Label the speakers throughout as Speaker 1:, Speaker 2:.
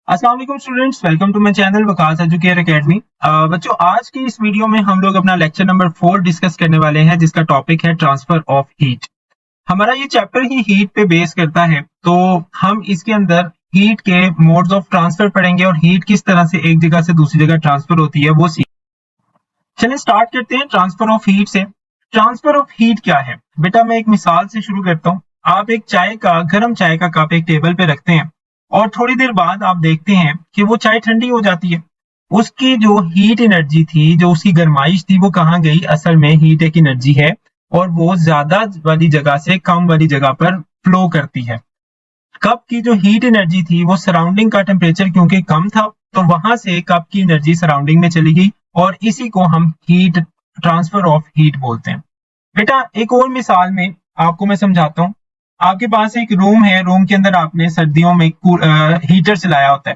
Speaker 1: अस्सलाम वालेकुम students, welcome to my channel Waqas educare academy. बच्चों, आज की इस वीडियो में हम लोग अपना लेक्चर नंबर 4 डिस्कस करने वाले हैं, जिसका टॉपिक है ट्रांसफर ऑफ हीट। हमारा ये चैप्टर ही हीट पे बेस करता है, तो हम इसके अंदर हीट के मोड्स ऑफ ट्रांसफर पढ़ेंगे और हीट किस तरह से एक जगह से दूसरी जगह ट्रांसफर होती है वो सीख। चलिए स्टार्ट करते हैं ट्रांसफर ऑफ हीट से। ट्रांसफर ऑफ हीट क्या है बेटा, मैं एक मिसाल से शुरू करता हूँ। आप एक गर्म चाय का कप एक टेबल पे रखते हैं और थोड़ी देर बाद आप देखते हैं कि वो चाय ठंडी हो जाती है। उसकी जो हीट एनर्जी थी, जो उसकी गर्माइश थी, वो कहाँ गई? असल में हीट एक एनर्जी है और वो ज्यादा वाली जगह से कम वाली जगह पर फ्लो करती है। कप की जो हीट एनर्जी थी वो सराउंडिंग का टेम्परेचर क्योंकि कम था, तो वहां से कप की एनर्जी सराउंडिंग में चली गई और इसी को हम हीट ट्रांसफर ऑफ हीट बोलते हैं। बेटा एक और मिसाल में आपको मैं समझाता हूँ। आपके पास एक रूम है, रूम के अंदर आपने सर्दियों में हीटर चलाया होता है।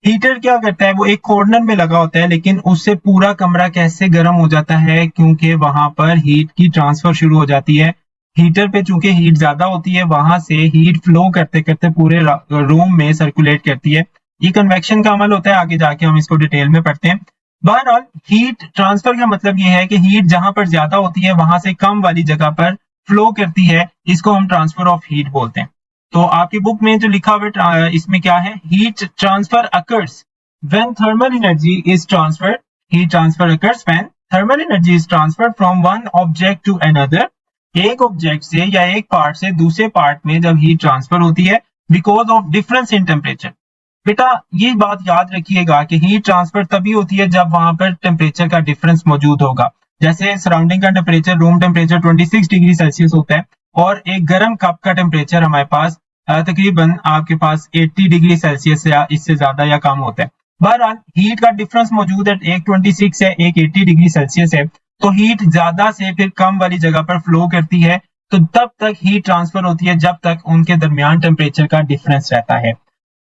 Speaker 1: हीटर क्या करता है? वो एक कॉर्नर में लगा होता है, लेकिन उससे पूरा कमरा कैसे गर्म हो जाता है? क्योंकि वहां पर हीट की ट्रांसफर शुरू हो जाती है। हीटर पे चूंकि हीट ज्यादा होती है, वहां से हीट फ्लो करते करते पूरे रूम में सर्कुलेट करती है। ये कन्वेक्शन का अमल होता है, आगे जाके हम इसको डिटेल में पढ़ते हैं। बहरहाल हीट ट्रांसफर का मतलब ये है कि हीट जहां पर ज्यादा होती है वहां से कम वाली जगह पर फ्लो करती है। इसको हम ट्रांसफर ऑफ हीट बोलते हैं। तो आपकी बुक में जो लिखा हुआ है इसमें क्या है? Heat transfer occurs when thermal energy is transferred. Heat transfer occurs when thermal energy is transferred from one object to another. एक ऑब्जेक्ट से या एक पार्ट से दूसरे पार्ट में जब हीट ट्रांसफर होती है because of difference in temperature. बेटा ये बात याद रखिएगा कि हीट ट्रांसफर तभी होती है जब वहां पर टेम्परेचर का डिफरेंस मौजूद होगा। जैसे सराउंडिंग का temperature, room temperature 26 degree Celsius होता है और एक गर्म कप का टेम्परेचर हमारे पास तकरीबन आपके पास 80 डिग्री सेल्सियस या इससे ज्यादा या कम होता है। बहरहाल हीट का डिफरेंस मौजूद है, एक 26 है, एक 80 डिग्री सेल्सियस है। तो हीट ज्यादा से फिर कम वाली जगह पर फ्लो करती है, तो तब तक हीट ट्रांसफर होती है जब तक उनके दरमियान टेम्परेचर का डिफरेंस रहता है।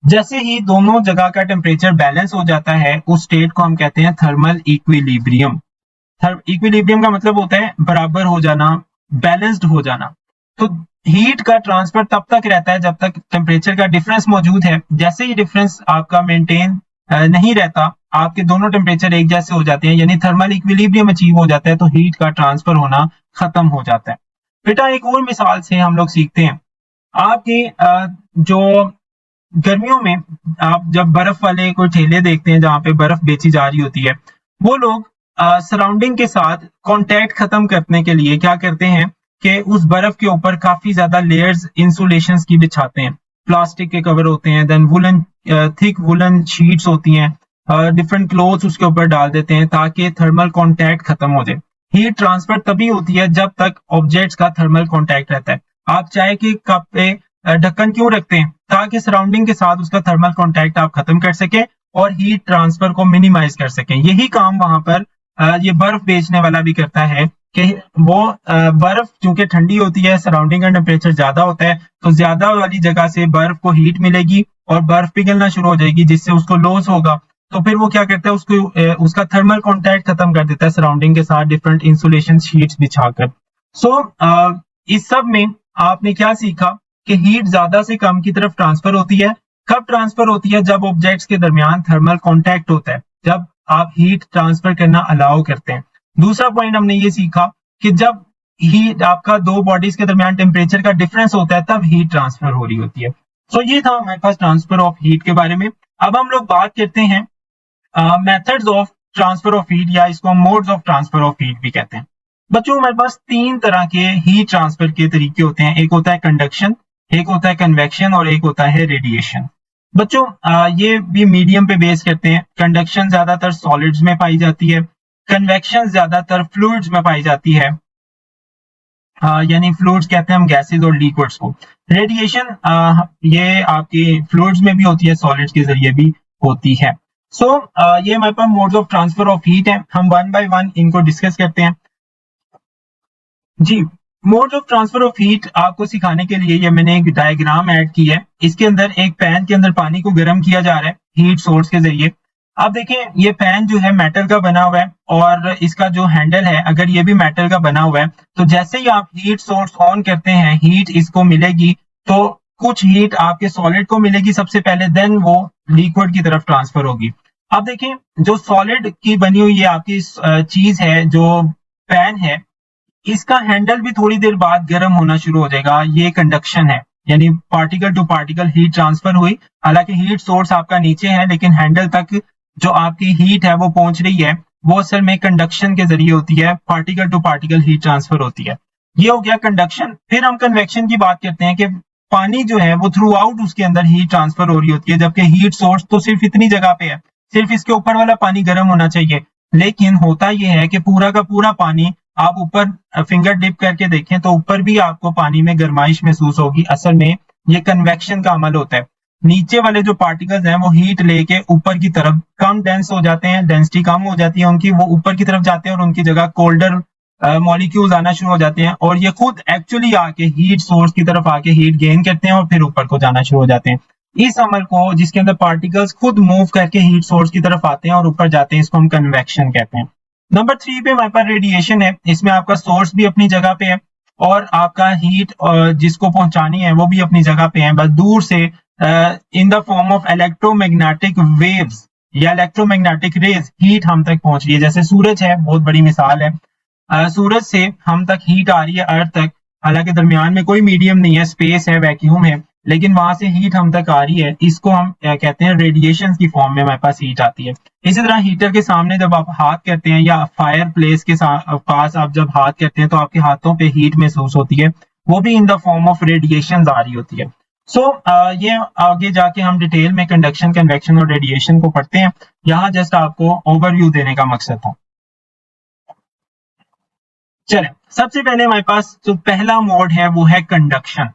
Speaker 1: जैसे ही दोनों जगह का टेम्परेचर बैलेंस हो जाता है, उस स्टेट को हम कहते हैं थर्मल इक्विलिब्रियम। इक्विलिब्रियम का मतलब होता है बराबर हो जाना, बैलेंस्ड हो जाना। तो हीट का ट्रांसफर तब तक रहता है जब तक टेम्परेचर का डिफरेंस मौजूद है। जैसे ही डिफरेंस आपका मेंटेन नहीं रहता, आपके दोनों टेम्परेचर एक जैसे हो जाते हैं, यानी थर्मल इक्विलिब्रियम अचीव हो जाता है, तो हीट का ट्रांसफर होना खत्म हो जाता है। बेटा एक और मिसाल से हम लोग सीखते हैं। आपकी जो गर्मियों में आप जब बर्फ वाले कोई ठेले देखते हैं जहां पे बर्फ बेची जा रही होती है, वो लोग सराउंडिंग के साथ कांटेक्ट खत्म करने के लिए क्या करते हैं कि उस बर्फ के ऊपर काफी ज्यादा लेयर्स इंसुलेशन की बिछाते हैं। प्लास्टिक के कवर होते हैं, then woollen, thick woollen sheets होती हैं, डिफरेंट क्लोथ्स उसके ऊपर डाल देते हैं ताकि थर्मल कांटेक्ट खत्म हो जाए। हीट ट्रांसफर तभी होती है जब तक ऑब्जेक्ट्स का थर्मल कांटेक्ट रहता है। आप चाय के कप पे ढक्कन क्यों रखते हैं? ताकि सराउंडिंग के साथ उसका थर्मल कांटेक्ट आप खत्म कर सके और हीट ट्रांसफर को मिनिमाइज कर सकें। यही काम वहां पर ये बर्फ बेचने वाला भी करता है कि वो बर्फ चूंकि ठंडी होती है, सराउंडिंग का टेम्परेचर ज्यादा होता है, तो ज्यादा वाली जगह से बर्फ को हीट मिलेगी और बर्फ पिघलना शुरू हो जाएगी, जिससे उसको लॉस होगा। तो फिर वो क्या करता है, उसको उसका थर्मल कांटेक्ट खत्म कर देता है सराउंडिंग के साथ डिफरेंट इंसुलेशन शीट्स बिछाकर। सो इस सब में आपने क्या सीखा कि हीट ज्यादा से कम की तरफ ट्रांसफर होती है। कब ट्रांसफर होती है? जब ऑब्जेक्ट्स के दरमियान थर्मल कांटेक्ट होता है, जब आप हीट ट्रांसफर करना अलाउ करते हैं। दूसरा पॉइंट हमने ये सीखा कि जब हीट आपका दो बॉडीज के दरमियान टेम्परेचर का डिफरेंस होता है, तब हीट ट्रांसफर हो रही होती है। सो ये था हमारे पास ट्रांसफर ऑफ हीट के बारे में। अब हम लोग बात करते हैं methods of transfer of heat, या इसको हम modes of transfer of heat भी कहते हैं। बच्चों हमारे पास तीन तरह के हीट ट्रांसफर के तरीके होते हैं। एक होता है कंडक्शन, एक होता है कन्वेक्शन और एक होता है रेडिएशन। बच्चों ये भी मीडियम पे बेस करते हैं। कंडक्शन ज्यादातर सॉलिड्स में पाई जाती है, कन्वेक्शन ज्यादातर फ्लूइड्स में पाई जाती है। यानी फ्लूइड्स कहते हैं हम गैसेस और लिक्विड्स को। रेडिएशन ये आपकी फ्लूइड्स में भी होती है, सॉलिड्स के जरिए भी होती है। सो ये हमारे पास modes of transfer of heat है। हम वन बाय वन इनको डिस्कस करते हैं। जी, mode of transfer of heat आपको सिखाने के लिए ये मैंने एक डायग्राम ऐड की है। इसके अंदर एक पैन के अंदर पानी को गर्म किया जा रहा है हीट सोर्स के जरिए। आप देखें ये पैन जो है मेटल का बना हुआ है और इसका जो हैंडल है अगर ये भी मेटल का बना हुआ है, तो जैसे ही आप हीट सोर्स ऑन करते हैं हीट इसको मिलेगी, तो कुछ हीट आपके सॉलिड को मिलेगी सबसे पहले, देन वो लिक्विड की तरफ ट्रांसफर होगी। अब देखें, जो सॉलिड की बनी हुई ये आपकी चीज है, जो पैन है, इसका हैंडल भी थोड़ी देर बाद गर्म होना शुरू हो जाएगा। ये कंडक्शन है, यानी particle to particle heat transfer हुई। हालांकि हीट सोर्स आपका नीचे है, लेकिन हैंडल तक जो आपकी हीट है वो पहुंच रही है, वो असल में कंडक्शन के जरिए होती है, particle to particle heat transfer होती है। ये हो गया कंडक्शन। फिर हम कन्वेक्शन की बात करते हैं कि पानी जो है वो थ्रू आउट उसके अंदर हीट ट्रांसफर हो रही होती है, जबकि हीट सोर्स तो सिर्फ इतनी जगह पे है, सिर्फ इसके ऊपर वाला पानी गर्म होना चाहिए। लेकिन होता यह है कि पूरा का पूरा पानी आप ऊपर फिंगर डिप करके देखें तो ऊपर भी आपको पानी में गर्माइश महसूस होगी। असल में ये कन्वेक्शन का अमल होता है। नीचे वाले जो पार्टिकल्स हैं वो हीट लेके ऊपर की तरफ कम डेंस हो जाते हैं, डेंसिटी कम हो जाती है उनकी, वो ऊपर की तरफ जाते हैं और उनकी जगह कोल्डर मॉलिक्यूल्स आना शुरू हो जाते हैं, और ये खुद एक्चुअली आके हीट सोर्स की तरफ आके हीट गेन करते हैं और फिर ऊपर को जाना शुरू हो जाते हैं। इस अमल को, जिसके अंदर पार्टिकल्स खुद मूव करके हीट सोर्स की तरफ आते हैं और ऊपर जाते हैं, इसको हम कन्वेक्शन कहते हैं। नंबर 3 पे हमारे पास रेडिएशन है। इसमें आपका सोर्स भी अपनी जगह पे है और आपका हीट जिसको पहुंचानी है वो भी अपनी जगह पे है, बस दूर से इन the form of electromagnetic waves या इलेक्ट्रोमैग्नेटिक रेज हीट हम तक पहुंच रही है। जैसे सूरज है, बहुत बड़ी मिसाल है। सूरज से हम तक हीट आ रही है अर्थ तक, हालांकि दरमियान में कोई मीडियम नहीं है, स्पेस है, वैक्यूम है, लेकिन वहां से हीट हम तक आ रही है। इसको हम कहते हैं रेडिएशन की फॉर्म में हमारे पास हीट आती है। इसी तरह हीटर के सामने जब आप हाथ करते हैं या फायर प्लेस के पास आप जब हाथ करते हैं तो आपके हाथों पे हीट महसूस होती है, वो भी in the form of radiation आ रही होती है। सो ये आगे जाके हम डिटेल में कंडक्शन, कन्वेक्शन और रेडिएशन को पढ़ते हैं। यहाँ जस्ट आपको ओवरव्यू देने का मकसद था। चले, सबसे पहले हमारे पास जो पहला मोड है वो है कंडक्शन।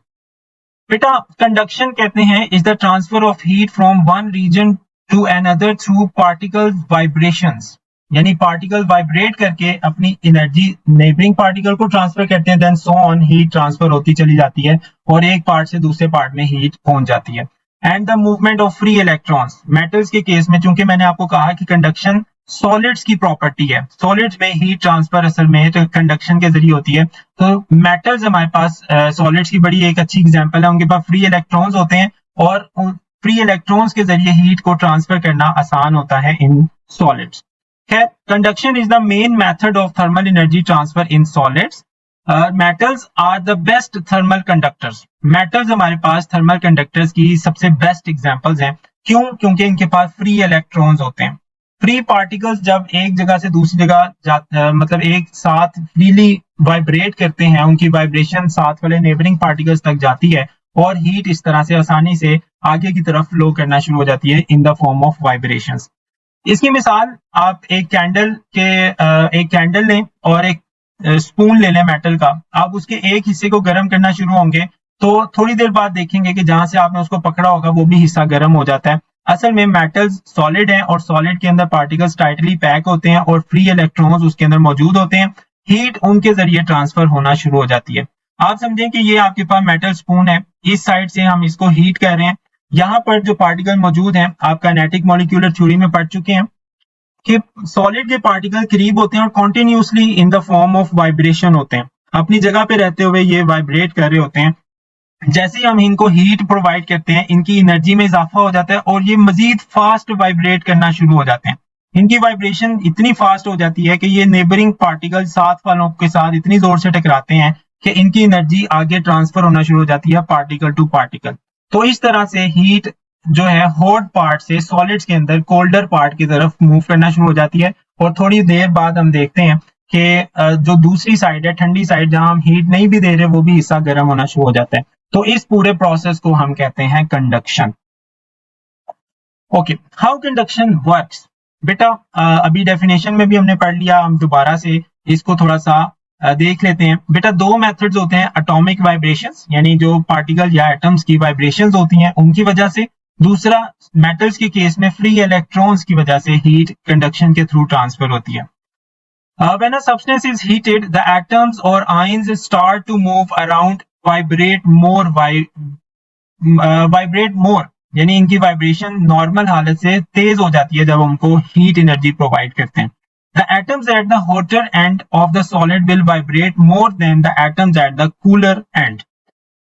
Speaker 1: बेटा, कंडक्शन कहते हैं is the transfer of heat from one region to another through particle vibrations, यानी पार्टिकल वाइब्रेट करके अपनी एनर्जी नेबरिंग पार्टिकल को ट्रांसफर करते हैं, then so on heat transfer होती चली जाती है और एक पार्ट से दूसरे पार्ट में हीट पहुंच जाती है। And the movement of free electrons, metals के केस में, चूंकि मैंने आपको कहा कि कंडक्शन सॉलिड्स की प्रॉपर्टी है, सॉलिड्स में हीट ट्रांसफर असल में कंडक्शन के जरिए होती है। तो मेटल्स हमारे पास सॉलिड्स की बड़ी एक अच्छी एग्जांपल है, उनके पास फ्री इलेक्ट्रॉन्स होते हैं और फ्री इलेक्ट्रॉन्स के जरिए हीट को ट्रांसफर करना आसान होता है इन सॉलिड्स। खैर, conduction is the main method of thermal energy transfer in solids. Metals are the best thermal conductors, metals हमारे पास थर्मल कंडक्टर्स की सबसे बेस्ट एग्जांपल्स हैं। क्यों? क्योंकि इनके पास फ्री इलेक्ट्रॉन्स होते हैं। फ्री पार्टिकल्स जब एक जगह से दूसरी जगह मतलब एक साथ फ्रीली वाइब्रेट करते हैं, उनकी वाइब्रेशन साथ वाले नेबरिंग पार्टिकल्स तक जाती है और हीट इस तरह से आसानी से आगे की तरफ फ्लो करना शुरू हो जाती है इन द फॉर्म ऑफ वाइब्रेशंस। इसकी मिसाल आप एक कैंडल लें और एक स्पून ले लें मेटल का। आप उसके एक हिस्से को गर्म करना शुरू होंगे तो थोड़ी देर बाद देखेंगे कि जहां से आपने उसको पकड़ा होगा वो भी हिस्सा गर्म हो जाता है। असल में मेटल्स सॉलिड हैं और सॉलिड के अंदर पार्टिकल्स टाइटली पैक होते हैं और फ्री इलेक्ट्रॉन्स उसके अंदर मौजूद होते हैं। हीट उनके जरिए ट्रांसफर होना शुरू हो जाती है। आप समझें कि ये आपके पास मेटल स्पून है, इस साइड से हम इसको हीट कर रहे हैं। यहाँ पर जो पार्टिकल मौजूद हैं, आप काइनेटिक मॉलिक्यूलर थ्योरी में पढ़ चुके हैं कि सॉलिड के पार्टिकल करीब होते हैं और continuously in the form of vibration होते हैं, अपनी जगह पे रहते हुए ये वाइब्रेट कर रहे होते हैं। जैसे ही हम इनको हीट प्रोवाइड करते हैं, इनकी एनर्जी में इजाफा हो जाता है और ये मजीद फास्ट वाइब्रेट करना शुरू हो जाते हैं। इनकी वाइब्रेशन इतनी फास्ट हो जाती है कि ये नेबरिंग पार्टिकल साथ वालों के साथ इतनी जोर से टकराते हैं कि इनकी एनर्जी आगे ट्रांसफर होना शुरू हो जाती है पार्टिकल टू पार्टिकल। तो इस तरह से हीट जो है हॉट पार्ट से सॉलिड्स के अंदर कोल्डर पार्ट की तरफ मूव करना शुरू हो जाती है और थोड़ी देर बाद हम देखते हैं कि जो दूसरी साइड है, ठंडी साइड, जहां हम हीट नहीं भी दे रहे, वो भी हिस्सा गर्म होना शुरू हो जाता है। तो इस पूरे प्रोसेस को हम कहते हैं conduction. Okay, how conduction works. बेटा, अभी डेफिनेशन में भी हमने पढ़ लिया, हम दोबारा से इसको थोड़ा सा देख लेते हैं। बेटा, दो मेथड्स होते हैं, एटॉमिक वाइब्रेशंस, यानी जो पार्टिकल या एटम्स की वाइब्रेशंस होती हैं उनकी वजह से। दूसरा, मेटल्स के केस में फ्री इलेक्ट्रॉन्स की वजह से हीट कंडक्शन के थ्रू ट्रांसफर होती है। When a substance is heated, the atoms or ions start to move around, vibrate more, यानी इनकी वाइब्रेशन नॉर्मल हालत से तेज हो जाती है जब उनको हीट एनर्जी प्रोवाइड करते हैं। The atoms at the hotter end of the solid will vibrate more than the atoms at the cooler end.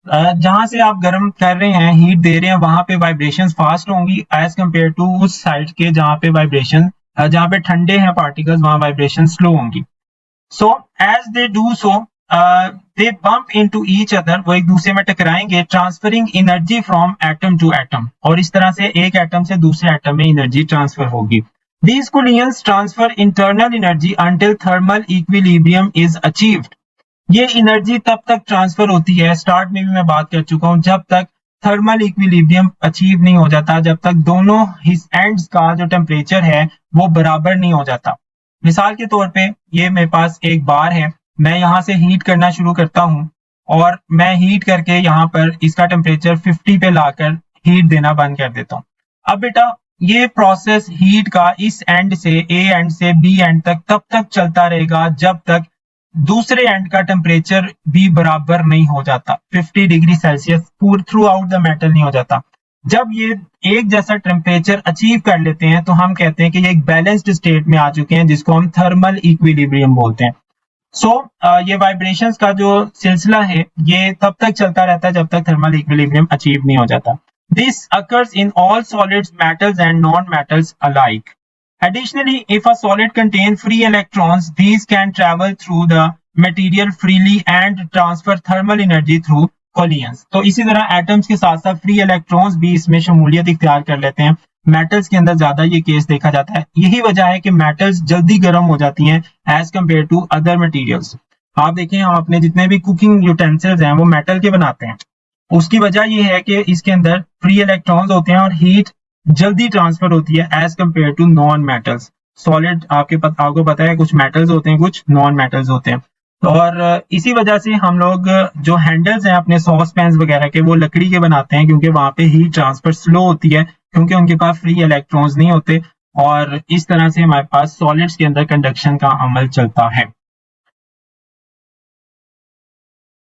Speaker 1: जहां से आप गर्म कर रहे हैं, हीट दे रहे हैं, वहां पे वाइब्रेशंस फास्ट होंगी एज कम्पेयर टू उस साइड के जहां पे वाइब्रेशन, जहां पे ठंडे हैं पार्टिकल्स, वहां वाइब्रेशन स्लो होंगी. So as they do so they bump into each other, वो एक दूसरे में टकराएंगे, transferring energy from atom to atom, और इस तरह से एक एटम से दूसरे एटम में एनर्जी ट्रांसफर होगी. These collisions transfer internal energy until thermal equilibrium is achieved. ये एनर्जी तब तक ट्रांसफर होती है, स्टार्ट में भी मैं बात कर चुका हूं, जब तक थर्मल इक्विलिब्रियम अचीव नहीं हो जाता, जब तक दोनों हिज एंड्स का जो टेम्परेचर है वो बराबर नहीं हो जाता. मिसाल के तौर पे ये मेरे पास एक बार है, मैं यहाँ से हीट करना शुरू करता हूँ और मैं हीट करके यहाँ पर इसका टेम्परेचर 50 पे लाकर हीट देना बंद कर देता हूँ. अब बेटा ये प्रोसेस हीट का इस एंड से, ए एंड से बी एंड तक तब तक चलता रहेगा जब तक दूसरे एंड का टेम्परेचर भी बराबर नहीं हो जाता, 50 degree Celsius through out the metal नहीं हो जाता. जब ये एक जैसा टेम्परेचर अचीव कर लेते हैं तो हम कहते हैं कि ये एक बैलेंस्ड स्टेट में आ चुके हैं, जिसको हम थर्मल इक्विलिब्रियम बोलते हैं. सो ये वाइब्रेशंस का जो सिलसिला है ये तब तक चलता रहता है जब तक थर्मल इक्विलिब्रियम अचीव नहीं हो जाता. This occurs in all solids, metals and non-metals alike. Additionally, if a solid contains free electrons, these can travel through the material freely and transfer thermal energy through collisions. तो इसी तरह atoms के साथ साथ free electrons भी इसमें शमूलियत इख्तियार कर लेते हैं. मेटल्स के अंदर ज्यादा ये केस देखा जाता है. यही वजह है कि मेटल्स जल्दी गर्म हो जाती हैं as compare to other materials. आप देखें, आपने जितने भी कुकिंग यूटेंसिल्स हैं वो मेटल के बनाते हैं. उसकी वजह यह है कि इसके अंदर फ्री इलेक्ट्रॉन्स होते हैं और हीट जल्दी ट्रांसफर होती है as compare to non metals. Solid आपको पता है कुछ मेटल्स होते हैं, कुछ नॉन मेटल्स होते हैं. और इसी वजह से हम लोग जो हैंडल्स हैं अपने सॉस पैन वगैरह के, वो लकड़ी के बनाते हैं, क्योंकि वहां पे हीट ट्रांसफर स्लो होती है, क्योंकि उनके पास फ्री इलेक्ट्रॉन्स नहीं होते. और इस तरह से हमारे पास सॉलिड्स के अंदर कंडक्शन का अमल चलता है.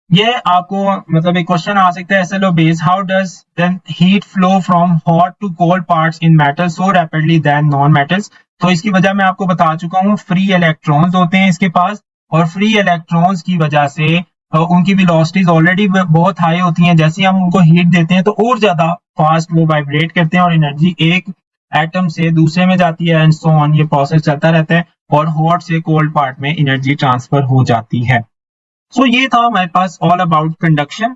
Speaker 1: ये आपको मतलब एक क्वेश्चन आ सकता है SLO base, how does then heat flow from hot to cold parts in metal so rapidly than non metals. तो इसकी वजह मैं आपको बता चुका हूँ, फ्री इलेक्ट्रॉन्स होते हैं इसके पास, और फ्री इलेक्ट्रॉन्स की वजह से उनकी वेलोसिटीज ऑलरेडी बहुत हाई होती हैं. जैसे हम उनको हीट देते हैं तो और ज्यादा फास्ट वो वाइब्रेट करते हैं और एनर्जी एक एटम से दूसरे में जाती है, एंड सो ऑन. ये प्रोसेस चलता रहता है और हॉट से कोल्ड पार्ट में एनर्जी ट्रांसफर हो जाती है. सो ये था हमारे पास ऑल अबाउट कंडक्शन.